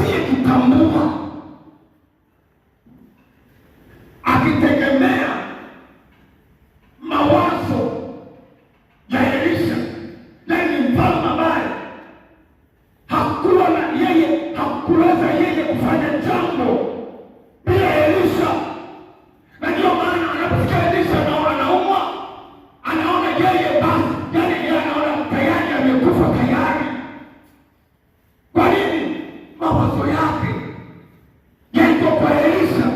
asiyejitambua akitegemea mawazo ya Elisha, naye ni mfalme ambaye hakuweza yeye kufanya jambo bila Elisha. Na ndio maana anaposikia Elisha anaumwa, anaona yeye basi, yani yeye anaona tayari amekufa tayari. Kwa nini? Mawazo yake yako kwa Elisha.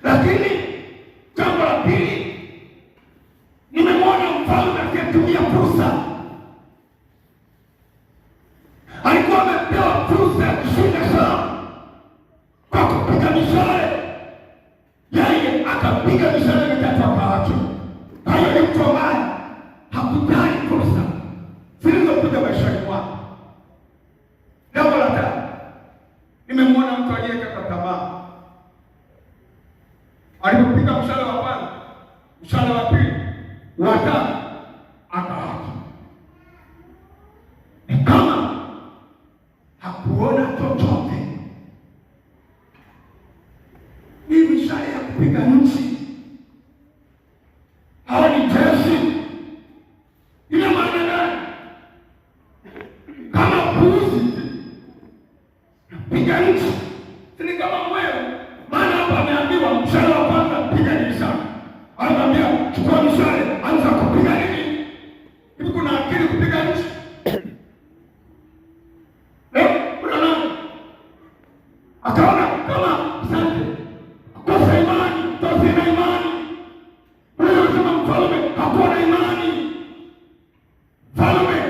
Lakini jambo la pili, nimemwona mfalme akitumia fursa. Alikuwa amepewa fursa ya kushinda sana kwa kupiga mishale, yeye akapiga mishale mitatu akaacha. Hayo ni mtu ambaye hakujali fursa zilizokuja maishani mwake. Jambo la tatu, nimemwona mtu aliyekata tamaa. Alipopiga mshale wa kwanza, mshale wa pili, wa tatu, akaacha. Ni kama hakuona chochote. Hii mishale ya kupiga nchi, hawa ni jeshi, ina maana gani? Kama puzi piga nchi, ni kama mwewe. Maana hapa ameambiwa mshale wa kwanza piga nchi, anamwambia chukua mshale, anza kupiga nini. Hivi kuna akili kupiga nchi? Akaona kama asante, kosa imani, tosina imani. Huyo kama mfalme hakuwa na imani, mfalme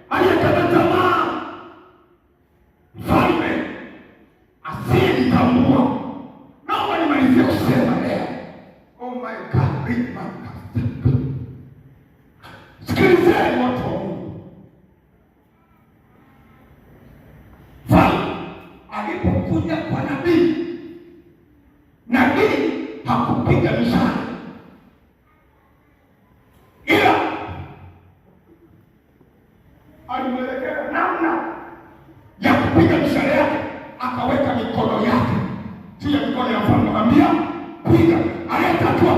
aliyekata tamaa, mfalme asiyejitambua. Naomba nimalizie kusema leo, oh my God, read my God. Sikilizeni watu wa Mungu. Mfalme alipokuja kwa nabii, nabii hakupiga mishale, ila alimwelekea namna ya kupiga mishale yake. Akaweka mikono yake juu ya mikono ya mfalme, akamwambia piga. Aliyetakiwa